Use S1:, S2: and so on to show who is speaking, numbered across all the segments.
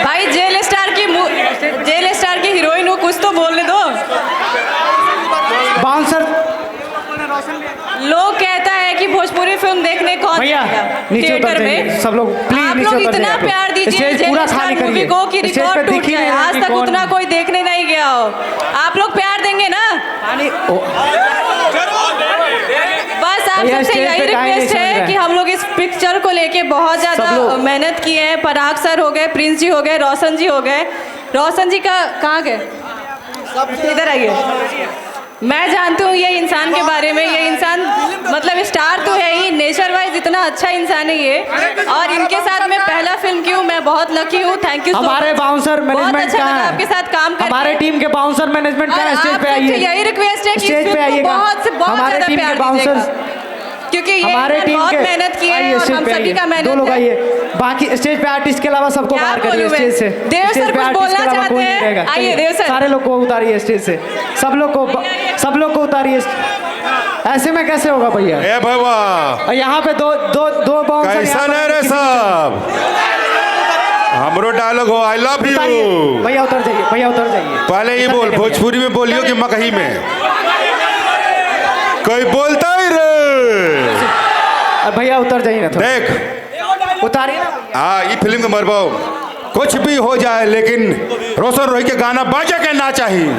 S1: भाई jail star की heroine हो, कुछ तो बोलने दो।
S2: बाउंसर
S1: लोग कहता है कि भोजपुरी फिल्म देखने कौन
S2: भैया
S1: जाएगा
S2: नीचे उतर
S1: थिएटर
S2: जाइए,
S1: में।
S2: सब लोग प्लीज
S1: आप
S2: नीचे
S1: लोग
S2: उतर
S1: इतना
S2: जाइए।
S1: प्यार दीजिए
S2: स्टेज
S1: जेल
S2: पूरा
S1: स्टार
S2: खाली
S1: मूवी
S2: करिए।
S1: को कि
S2: स्टेज पे
S1: रिकॉर्ड
S2: दिख
S1: टूट
S2: ही नहीं
S1: जाए।
S2: रहा
S1: आज
S2: कि
S1: तक
S2: कौन-
S1: उतना कोई देखने नहीं गया हो। आप लोग प्यार देंगे ना? बस आप
S2: भैया,
S1: सबसे
S2: स्टेज
S1: यही
S2: पे काहे नहीं
S1: रिक्वेस्ट
S2: समझ
S1: है
S2: रहे
S1: कि
S2: हैं?
S1: हम लोग इस पिक्चर को लेके बहुत
S2: सब
S1: ज़्यादा
S2: लोग-
S1: मेहनत किए हैं। पराग सर हो गए, प्रिंस जी हो गए, रोशन जी हो गए। रोशन जी का कहाँ गए? इधर आइए। मैं जानती हूँ ये इंसान के बारे में, ये इंसान मतलब स्टार तो है ही, नेचर वाइज इतना अच्छा इंसान है ये। और इनके साथ मैं पहला फिल्म की हूँ, मैं बहुत लकी हूँ। Thank you.
S2: हमारे बाउंसर मैनेजमेंट
S1: अच्छा
S2: कहाँ
S1: लगा
S2: है?
S1: आपके साथ काम करके।
S2: हमारे टीम के बाउंसर मैनेजमेंट कहाँ है? स्टेज पे आइए।
S1: यही रिक्वेस्ट है कि इस
S2: स्टेज पे
S1: फिल्म को
S2: आइएगा।
S1: बहुत से बहुत
S2: हमारे
S1: ज़्यादा
S2: टीम के
S1: प्यार
S2: बाउंसर
S1: दीजिएगा, क्योंकि ये
S2: हमारे टीम
S1: बहुत
S2: के
S1: मेहनत की है
S2: आइए
S1: और
S2: स्टेज
S1: हम
S2: पे
S1: सभी का
S2: आइए।
S1: मेहनत
S2: दो लोग
S1: है।
S2: आइए। बाकी स्टेज पे आर्टिस्ट के अलावा सबको
S1: क्या
S2: बाहर करिए
S1: बोलूं मैं?
S2: स्टेज से।
S1: देव
S2: स्टेज
S1: सर
S2: पे
S1: कुछ
S2: आर्टिस्ट
S1: बोलना
S2: के अलावा
S1: चाहते
S2: कोई नहीं
S1: हैं?
S2: रहेगा।
S1: आइए,
S2: चलिए,
S1: देव सर।
S2: सारे लोग को उतारिए स्टेज से। सब लोग को उतारिए। ऐसे में कैसे होगा भैया?
S3: ए बाबा
S2: और यहाँ पे दो बाउंसर
S3: कैसा
S2: यहाँ
S3: नहीं रे
S2: पे-
S3: सब हमरो डायलॉग हो आई लव
S2: उतारिए।
S3: यू।
S2: भैया उतर जाइए, भैया उतर जाइए।
S3: पहले ये बोल, भोजपुरी में बोलियो कि मकही में? कोई बोलता ही रे।
S2: भैया उतर जाइए ना थोड़ा।
S3: देख
S2: उतारिए ना।
S3: हाँ, ये फिल्म के मरबो कुछ भी हो जाए, लेकिन रोशन रोही के गाना बाजा के ना चाहिए।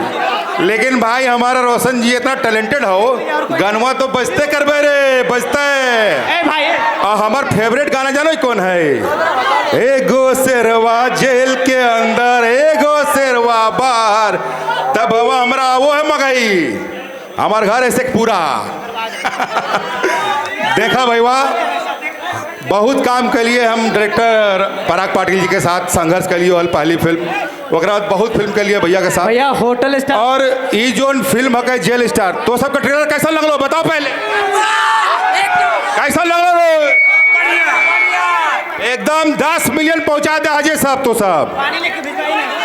S3: लेकिन भाई हमारा रोशन जी इतना टैलेंटेड हो, गानवा तो बजते करबे रे, बजते।
S2: ए भाई
S3: और हमार फेवरेट गाना जानो कौन है? एगो शेरवा जेल के अंदर, एगो शेरवा बाहर, तब हमरा वो है मगई, हमार घर ऐसे पूरा। देखा भैया, बहुत काम के लिए हम डायरेक्टर पराग पाटिल जी के साथ संघर्ष के लिए, पहली फिल्म ओकरा बाद बहुत फिल्म के लिए भैया के साथ।
S2: भैया होटल स्टार
S3: और ये जो फिल्म है जेल स्टार, तो सबका ट्रेलर कैसा लगलो बताओ पहले? कैसा लगलो रे? एकदम 10 मिलियन पहुंचा दे आज सब तो सब।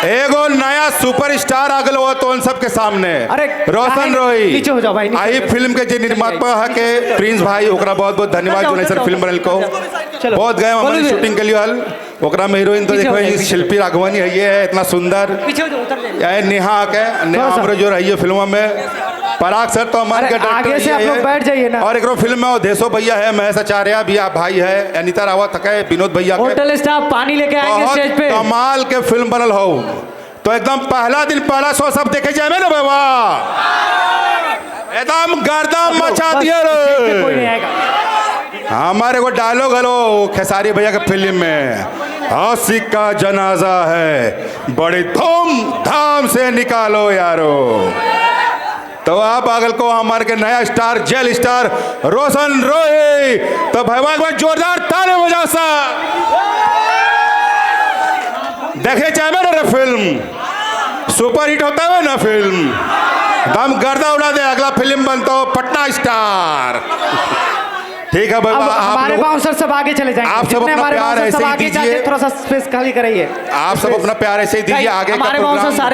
S3: एगो नया सुपरस्टार आ गलो हो तो उन सबके सामने।
S2: अरे,
S3: रोशन रोही
S2: नीचे हो जाओ भाई, नीचे
S3: आई
S2: हो जाओ।
S3: फिल्म के जो निर्माता है के प्रिंस भाई, ओकरा बहुत बहुत धन्यवाद जो सर फिल्म बनल को।
S2: चलो।
S3: बहुत गए हमारी
S2: बोलो
S3: शूटिंग के लिए हल। ओकरा में हीरोइन तो
S2: पीछे हो
S3: देखो
S2: जाइए,
S3: ये
S2: पीछे।
S3: शिल्पी राघवानी है, ये है इतना सुंदर।
S2: पीछे हो जाओ, उतर जाइए।
S3: ये नेहा के नेहा
S2: सा।
S3: हमरे जो रही है फिल्मों में। पराग सर तो हमारे
S2: अरे,
S3: डायरेक्टर
S2: आगे से आप
S3: ही है।
S2: लोग बैठ जाइए ना।
S3: और एक फिल्म में देशो भैया है, महेश आचार्य भी आप भाई है, अनिता रावत है, विनोद भैया के।
S2: होटल स्टाफ पानी लेके आएंगे
S3: बहुत
S2: स्टेज पे।
S3: कमाल के फिल्म बनल हो। तो एकदम पहला दिन पहला शो सब देखे जाए ना बाबा, एकदम गर्दा मचा
S2: बस,
S3: दिया
S2: स्टेज पे कोई नहीं
S3: रे।
S2: आएगा।
S3: हमारे को डायलॉग हलो खेसारी भैया के फिल्म में, आशिक का जनाजा है बड़ी धूमधाम से निकालो यारो। तो आप अगल को हमारे के नया स्टार जेल स्टार रोशन रोही, तो भाई एक बार जोरदार ताली बजाओ सा। देखे चाहे ना फिल्म सुपर हिट होता है ना फिल्म, दम गर्दा उड़ा दे। अगला फिल्म बनता हो पटना स्टार। ठीक है भाई,
S2: अब
S3: आप
S2: हमारे
S3: लोग
S2: बाउंसर सब आगे चले जाएंगे।
S3: आप सब
S2: जितने
S3: अपना
S2: हमारे
S3: प्यार
S2: बाउंसर
S3: ऐसे
S2: सब
S3: ही
S2: आगे
S3: दीजिए।
S2: जाके थोड़ा सा स्पेस खाली कराइए।
S3: आप सब अपना प्यार ऐसे ही दीजिए। आगे का
S2: हमारे बाउंसर
S3: प्रोग्राम
S2: सारे